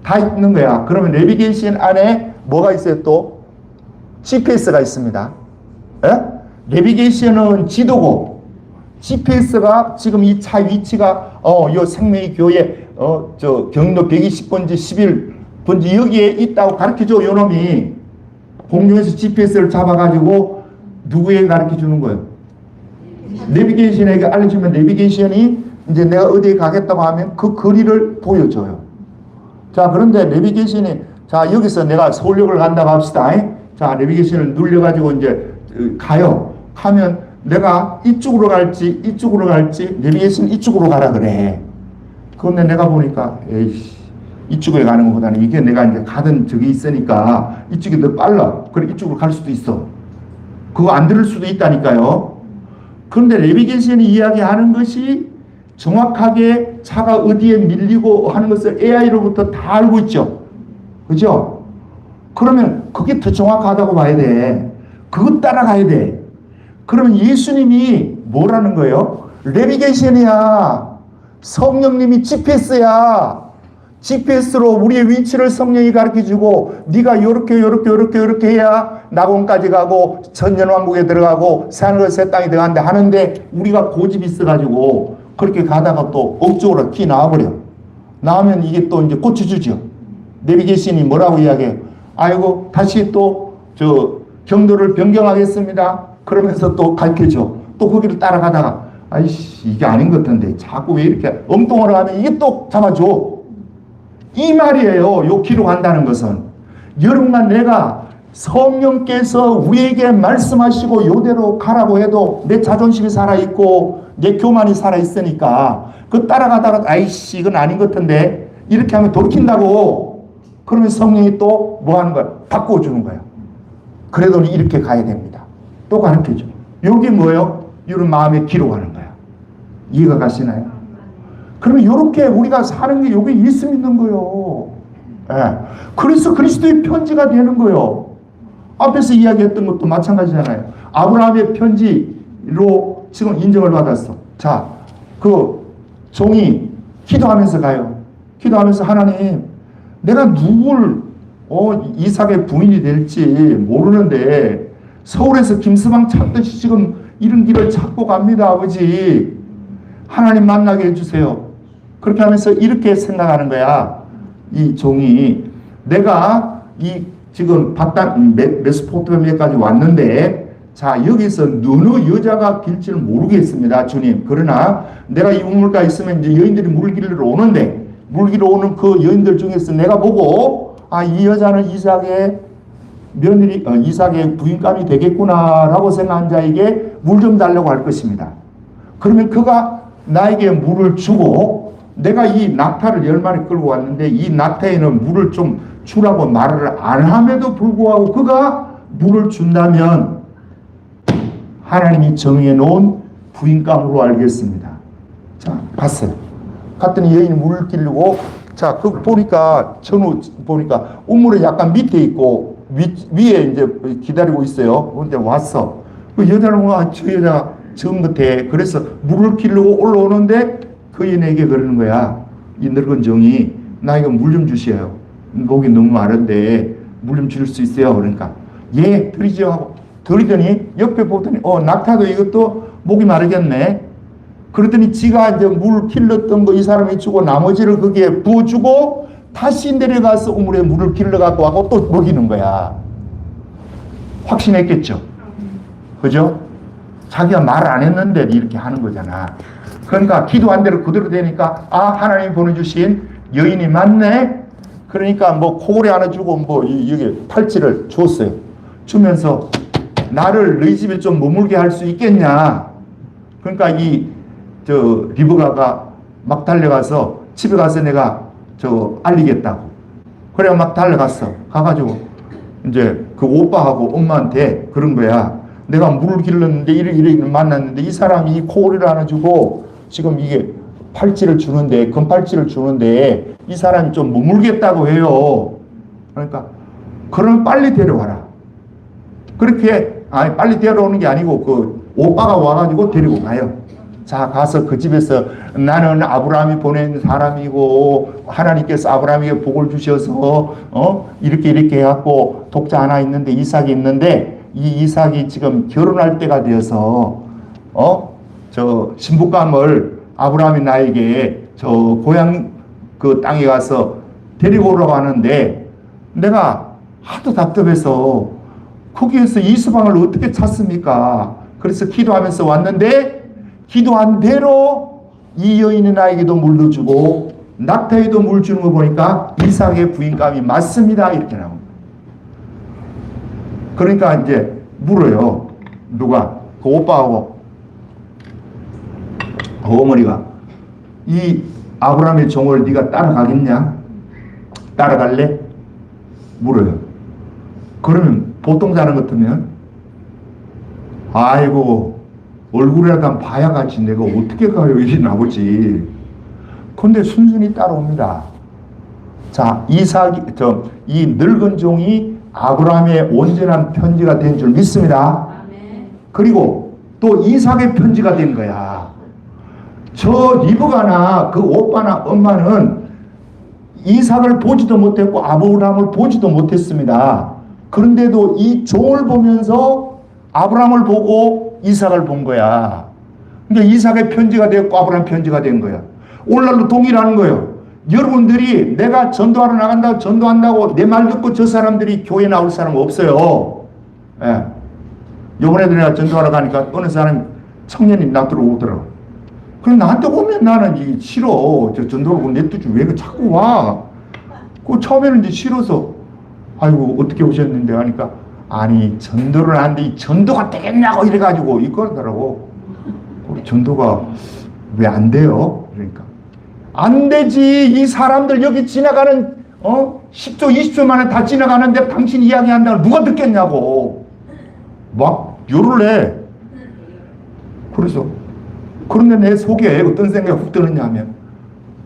다 있는 거야. 그러면 내비게이션 안에 뭐가 있어요? 또 GPS가 있습니다. 예? 내비게이션은 지도고, GPS가 지금 이 차 위치가 요 생명의 교회 저 경로 120번지 11번지 여기에 있다고 가르쳐줘. 요 놈이 공중에서 GPS를 잡아가지고 누구에게 가르쳐주는 거예요? 내비게이션에게 알려주면 내비게이션이 이제 내가 어디에 가겠다고 하면 그 거리를 보여줘요. 자, 그런데 내비게이션이, 자, 여기서 내가 서울역을 간다고 합시다. 자, 내비게이션을 눌려가지고 이제 가요. 가면 내가 이쪽으로 갈지 이쪽으로 갈지 내비게이션 이쪽으로 가라 그래. 그런데 내가 보니까 에이씨, 이쪽에 가는 것보다는 이게 내가 이제 가던 적이 있으니까 이쪽이 더 빨라. 그래, 이쪽으로 갈 수도 있어. 그거 안 들을 수도 있다니까요. 그런데 내비게이션이 이야기하는 것이 정확하게 차가 어디에 밀리고 하는 것을 AI로부터 다 알고 있죠. 그죠? 그러면 그게 더 정확하다고 봐야 돼. 그것 따라가야 돼. 그러면 예수님이 뭐라는 거예요? 내비게이션이야. 성령님이 GPS야. GPS로 우리의 위치를 성령이 가르쳐주고, 네가 요렇게 해야 낙원까지 가고 천년왕국에 들어가고 산을 새 땅에 들어간다 하는데, 우리가 고집이 있어가지고 그렇게 가다가 또 억쪽으로 키 나와버려. 나오면 이게 또 이제 고쳐주죠. 내비게이션이 뭐라고 이야기해요? 아이고, 다시 또 경로를 변경하겠습니다. 그러면서 또 가르쳐줘. 또 거기를 따라가다가, 아이씨, 이게 아닌 것 같은데, 자꾸 왜 이렇게 엉뚱하러 가면 이게 또 잡아줘. 이 말이에요. 요 기록한다는 것은. 여러분과 내가 성령께서 우리에게 말씀하시고 요대로 가라고 해도 내 자존심이 살아있고 내 교만이 살아있으니까 그 따라가다가 아이씨 이건 아닌 것 같은데 이렇게 하면 돌이킨다고. 그러면 성령이 또 뭐 하는 거야? 바꿔주는 거야. 그래도 이렇게 가야 됩니다. 또 가르쳐줘. 여기 뭐예요? 이런 마음에 기록하는 거야. 이해가 가시나요? 그러면 이렇게 우리가 사는 게 여기 있음 있는 거예요. 예. 그래서 그리스도의 편지가 되는 거예요. 앞에서 이야기했던 것도 마찬가지잖아요. 아브라함의 편지로 지금 인정을 받았어. 자, 그 종이 기도하면서 가요. 기도하면서 하나님, 내가 누굴 이삭의 부인이 될지 모르는데 서울에서 김서방 찾듯이 지금 이런 길을 찾고 갑니다, 아버지. 하나님 만나게 해주세요. 그렇게 하면서 이렇게 생각하는 거야. 이 종이 내가 이 지금 메소포타미아까지 왔는데 자 여기서 어느 여자가 길지를 모르겠습니다, 주님. 그러나 내가 이 우물가에 있으면 이제 여인들이 물 길러 오는데 물 길러 오는 그 여인들 중에서 내가 보고 아, 이 여자는 이삭의 며느리 이삭의 부인감이 되겠구나라고 생각한 자에게 물 좀 달라고 할 것입니다. 그러면 그가 나에게 물을 주고 내가 이 낙타를 10마리 끌고 왔는데 이 낙타에는 물을 좀 주라고 말을 안 함에도 불구하고 그가 물을 준다면 하나님이 정해 놓은 부인감으로 알겠습니다. 자, 봤어요. 갔더니 여인이 물을 길르고 자, 그 보니까 전후 보니까 우물에 약간 밑에 있고 위에 이제 기다리고 있어요. 근데 왔어. 그 여자는 저 여자 처음 같아. 그래서 물을 길르고 올라오는데 그 여인에게 그러는 거야. 이 늙은 종이 나 이거 물 좀 주세요. 목이 너무 마른데 물 좀 줄 수 있어요. 그러니까 예 드리죠 하고 드리더니 옆에 보더니 낙타도 이것도 목이 마르겠네. 그러더니 지가 이제 물 길렀던 거 이 사람이 주고 나머지를 거기에 부어주고 다시 내려가서 우물에 물을 길러갖고 하고 또 먹이는 거야. 확신했겠죠. 그죠? 자기가 말 안 했는데 이렇게 하는 거잖아. 그러니까 기도한 대로 그대로 되니까 아, 하나님이 보내주신 여인이 맞네. 그러니까 뭐 코골이 하나 주고 뭐 여기 팔찌를 줬어요. 주면서 나를 너희 집에 좀 머물게 할 수 있겠냐. 그러니까 리브가가 막 달려가서 집에 가서 내가 알리겠다고. 그래 막 달려갔어. 가가지고 이제 그 오빠하고 엄마한테 그런 거야. 내가 물을 길렀는데 이렇게 만났는데 이 사람이 이 코골이를 하나 주고 지금 이게 팔찌를 주는데 금팔찌를 주는데 이 사람이 좀 머물겠다고 해요. 그러니까 그럼 빨리 데려와라. 그렇게 아니 빨리 데려오는 게 아니고 그 오빠가 와가지고 데리고 가요. 자 가서 그 집에서 나는 아브라함이 보낸 사람이고 하나님께서 아브라함에게 복을 주셔서 이렇게 해갖고 독자 하나 있는데 이삭이 있는데 이 이삭이 지금 결혼할 때가 되어서 신부감을 아브라함이 나에게 고향 그 땅에 가서 데리고 오라고 하는데 내가 하도 답답해서 거기에서 이스방을 어떻게 찾습니까? 그래서 기도하면서 왔는데 기도한 대로 이 여인이 나에게도 물도 주고 낙타에도 물 주는 거 보니까 이삭의 부인감이 맞습니다. 이렇게 나옵니다. 그러니까 이제 물어요. 누가? 그 오빠하고 그 어머니가 이 아브라함의 종을 네가 따라가겠냐? 따라갈래? 물어요. 그러면 보통 사람 같으면 아이고 얼굴이라도 한번 봐야 같이 내가 어떻게 가요? 이게 나오지. 근데 순순히 따라옵니다. 자, 이 늙은 종이 아브라함의 온전한 편지가 된 줄 믿습니다. 그리고 또 이삭의 편지가 된 거야. 저 리브가나 그 오빠나 엄마는 이삭을 보지도 못했고 아브라함을 보지도 못했습니다. 그런데도 이 종을 보면서 아브라함을 보고 이삭을 본 거야. 그러니까 이삭의 편지가 되었고 아브라함 편지가 된 거야. 오늘날도 동일하는 거예요. 여러분들이 내가 전도하러 나간다고 전도한다고 내 말 듣고 저 사람들이 교회 나올 사람 없어요. 예. 요번에도 내가 전도하러 가니까 어느 사람 청년이 나한테로 오더라고. 그럼 나한테 오면 나는 이게 싫어. 저 전도를 냅두지 왜 자꾸 와. 그 처음에는 이제 싫어서 아이고 어떻게 오셨는데 하니까 아니 전도를 하는데 이 전도가 되겠냐고 이래가지고 이거더라고. 우리 전도가 왜 안 돼요? 그러니까 안 되지. 이 사람들 여기 지나가는 10초 20초 만에 다 지나가는데 당신 이야기한다고 누가 듣겠냐고 막 요를 해. 그래서 그런데 내 속에 어떤 생각이 훅 드느냐 하면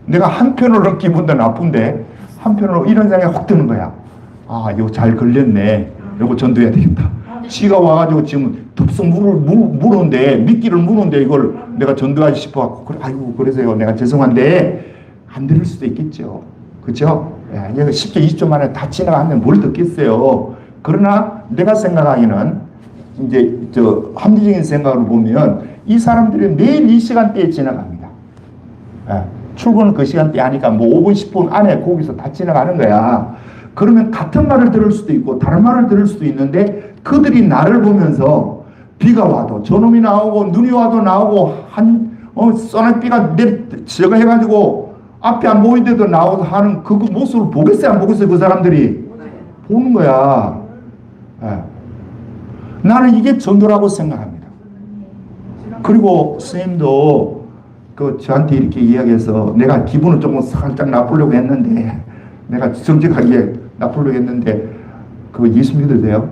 내가 한편으로는 기분도 나쁜데 한편으로 이런 생각이 훅 드는 거야. 아 이거 잘 걸렸네. 이거 전도해야 되겠다. 지가 와가지고 지금 덥석 무는데 미끼를 무는데 이걸 내가 전도하지 싶어갖고 그래, 아이고 그러세요. 내가 죄송한데 안 들을 수도 있겠죠. 그렇죠? 얘가 10초 20초 만에 다 지나가면 뭘 듣겠어요. 그러나 내가 생각하기는 이제 저 합리적인 생각으로 보면 이 사람들이 매일 이 시간대에 지나갑니다. 출근은 그 시간대 하니까 뭐 5분 10분 안에 거기서 다 지나가는 거야. 그러면 같은 말을 들을 수도 있고 다른 말을 들을 수도 있는데 그들이 나를 보면서 비가 와도 저놈이 나오고 눈이 와도 나오고 써나비가 저거 해가지고 앞에 안 보이는데도 나오고 하는 그 모습을 보겠어요 안 보겠어요? 그 사람들이 보는 거야. 나는 이게 전도라고 생각합니다. 그리고 스님도 그 저한테 이렇게 이야기해서 내가 기분을 조금 살짝 나쁘려고 했는데 내가 정직하게 나쁘려고 했는데 그거 예수 믿으세요?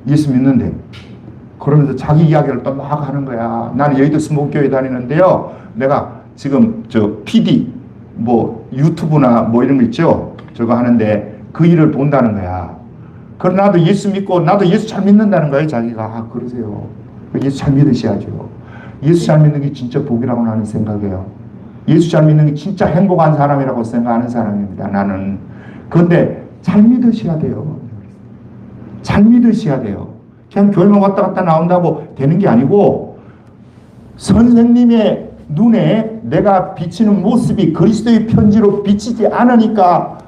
예수 믿는데 그러면서 자기 이야기를 또 막 하는 거야. 나는 여의도 스모교회 다니는데요. 내가 지금 저 PD 뭐 유튜브나 뭐 이런 거 있죠. 저거 하는데 그 일을 본다는 거야. 그럼 나도 예수 믿고 나도 예수 잘 믿는다는 거예요. 자기가. 아 그러세요. 예수 잘 믿으셔야죠. 예수 잘 믿는 게 진짜 복이라고 나는 생각해요. 예수 잘 믿는 게 진짜 행복한 사람이라고 생각하는 사람입니다. 나는. 그런데 잘 믿으셔야 돼요. 잘 믿으셔야 돼요. 그냥 교회만 왔다 갔다 나온다고 되는 게 아니고 선생님의 눈에 내가 비치는 모습이 그리스도의 편지로 비치지 않으니까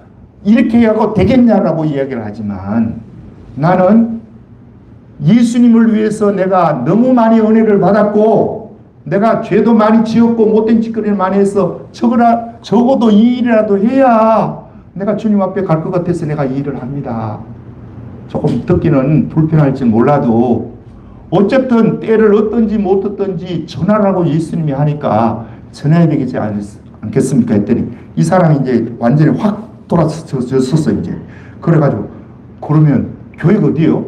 이렇게 하고 되겠냐라고 이야기를 하지만 나는 예수님을 위해서 내가 너무 많이 은혜를 받았고 내가 죄도 많이 지었고 못된 짓거리를 많이 해서 적어도 이 일이라도 해야 내가 주님 앞에 갈 것 같아서 내가 이 일을 합니다. 조금 듣기는 불편할지 몰라도 어쨌든 때를 어떤지 못 어떤지 전하라고 예수님이 하니까 전해야 되지 않겠습니까 했더니 이 사람이 이제 완전히 확 돌아섰어 이제. 그래가지고 그러면 교회가 어디요?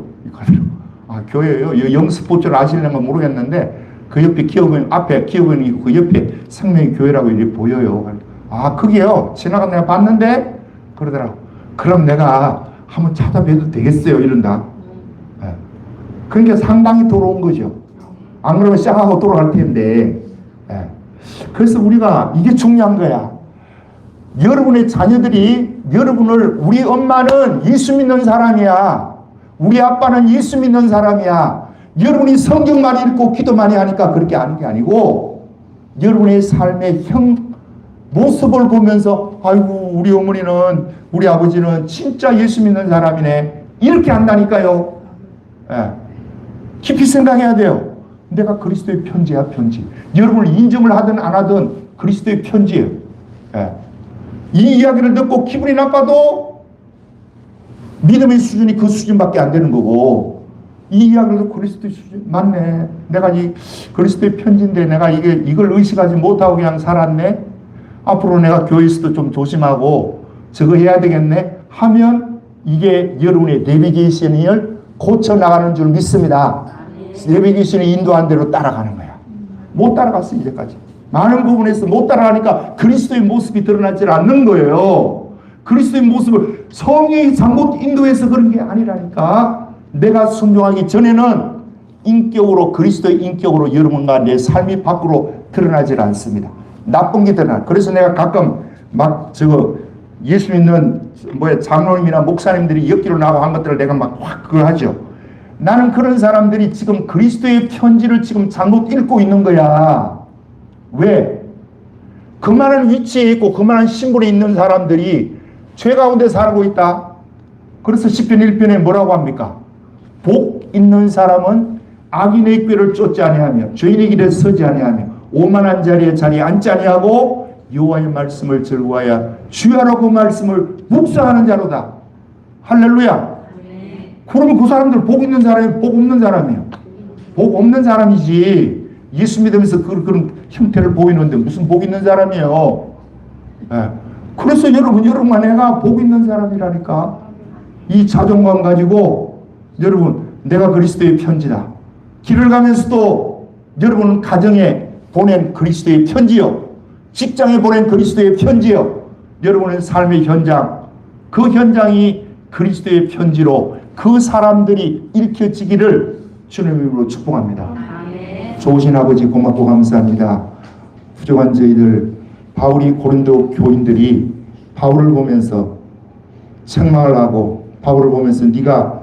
아 교회요? 영스포츠를 아시려면 모르겠는데 그 옆에 기업은 앞에 기업원이 있고 그 옆에 생명의 교회라고 이렇게 보여요. 아 그게요? 지나가 내가 봤는데 그러더라고. 그럼 내가 한번 찾아뵈도 되겠어요? 이런다. 그러니까 상당히 돌아온 거죠. 안 그러면 쌍하고 돌아갈 텐데. 그래서 우리가 이게 중요한 거야. 여러분의 자녀들이 여러분을 우리 엄마는 예수 믿는 사람이야. 우리 아빠는 예수 믿는 사람이야. 여러분이 성경 많이 읽고 기도 많이 하니까 그렇게 하는 게 아니고 여러분의 삶의 모습을 보면서 아이고 우리 어머니는 우리 아버지는 진짜 예수 믿는 사람이네. 이렇게 한다니까요. 깊이 생각해야 돼요. 내가 그리스도의 편지야 편지. 여러분을 인정을 하든 안 하든 그리스도의 편지예요. 이 이야기를 듣고 기분이 나빠도 믿음의 수준이 그 수준밖에 안 되는 거고 이 이야기를 듣고 그리스도의 수준 맞네. 내가 이 그리스도의 편지인데 내가 이걸 의식하지 못하고 그냥 살았네. 앞으로 내가 교회에서도 좀 조심하고 저거 해야 되겠네 하면 이게 여러분의 내비게이션을 고쳐나가는 줄 믿습니다. 내비게이션이 인도한 대로 따라가는 거야. 못 따라갔어 이제까지. 많은 부분에서 못 따라가니까 그리스도의 모습이 드러나지 않는 거예요. 그리스도의 모습을 성령이 잘못 인도해서 그런 게 아니라니까. 내가 순종하기 전에는 인격으로 그리스도의 인격으로 여러분과 내 삶이 밖으로 드러나질 않습니다. 나쁜 게 드러나. 그래서 내가 가끔 막 예수 믿는 장로님이나 목사님들이 엮기로 나고 한 것들을 내가 막 확 그걸 하죠. 나는 그런 사람들이 지금 그리스도의 편지를 지금 잘못 읽고 있는 거야. 왜? 그만한 위치에 있고 그만한 신분에 있는 사람들이 죄 가운데 살고 있다. 그래서 시편 1편에 뭐라고 합니까? 복 있는 사람은 악인의 꾀를 쫓지 아니하며 죄인의 길에 서지 아니하며 오만한 자리에 앉지 아니하고 여호와의 말씀을 즐거워하여 주야로 그 말씀을 묵상하는 자로다. 할렐루야. 그러면 그 사람들 복 있는 사람이 복 없는 사람이에요. 복 없는 사람이지. 예수 믿으면서 그런 형태를 보이는데 무슨 복 있는 사람이에요. 예. 그래서 여러분 내가 복 있는 사람이라니까. 이 자존감 가지고 여러분 내가 그리스도의 편지다. 길을 가면서도 여러분은 가정에 보낸 그리스도의 편지요. 직장에 보낸 그리스도의 편지요. 여러분의 삶의 현장, 그 현장이 그리스도의 편지로 그 사람들이 읽혀지기를 주님의 이름으로 축복합니다. 좋으신 아버지 고맙고 감사합니다. 부족한 저희들 바울이 고린도 교인들이 바울을 보면서 책망을 하고 바울을 보면서 네가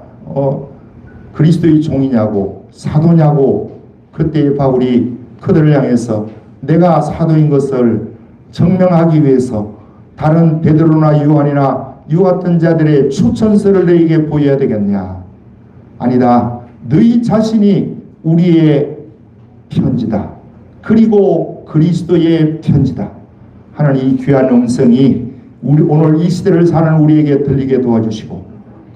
그리스도의 종이냐고 사도냐고 그때 바울이 그들을 향해서 내가 사도인 것을 증명하기 위해서 다른 베드로나 요한이나 이와 같은 자들의 추천서를 너희에게 보여야 되겠냐? 아니다. 너희 자신이 우리의 편지다. 그리고 그리스도의 편지다. 하나님 이 귀한 음성이 오늘 이 시대를 사는 우리에게 들리게 도와주시고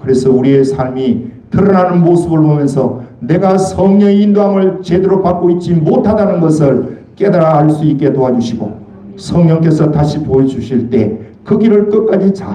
그래서 우리의 삶이 드러나는 모습을 보면서 내가 성령의 인도함을 제대로 받고 있지 못하다는 것을 깨달아 알 수 있게 도와주시고 성령께서 다시 보여주실 때 그 길을 끝까지 잘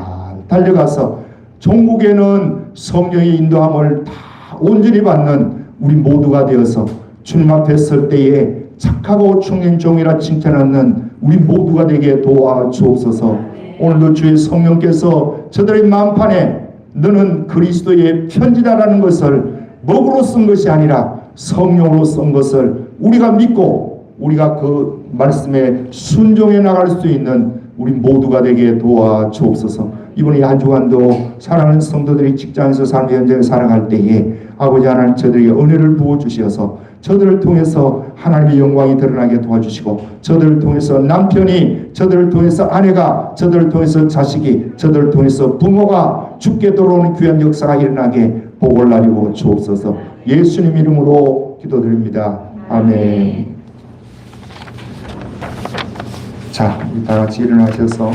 달려가서 종국에는 성령의 인도함을 다 온전히 받는 우리 모두가 되어서 주님 앞에 설 때에 착하고 충인 종이라 칭찬하는 우리 모두가 되게 도와주옵소서. 오늘도 주의 성령께서 저들의 마음판에 너는 그리스도의 편지다라는 것을 먹으로 쓴 것이 아니라 성령으로 쓴 것을 우리가 믿고 우리가 그 말씀에 순종해 나갈 수 있는 우리 모두가 되게 도와주옵소서. 이번에 한 주간도 사랑하는 성도들이 직장에서 삶의 현장에 살아갈 때에 아버지 하나님 저들에게 은혜를 부어주셔서 저들을 통해서 하나님의 영광이 드러나게 도와주시고 저들을 통해서 남편이 저들을 통해서 아내가 저들을 통해서 자식이 저들을 통해서 부모가 죽게 돌아오는 귀한 역사가 일어나게 복을 나리고 주옵소서. 예수님 이름으로 기도드립니다. 아멘. 자, 우리 다 같이 일어나셔서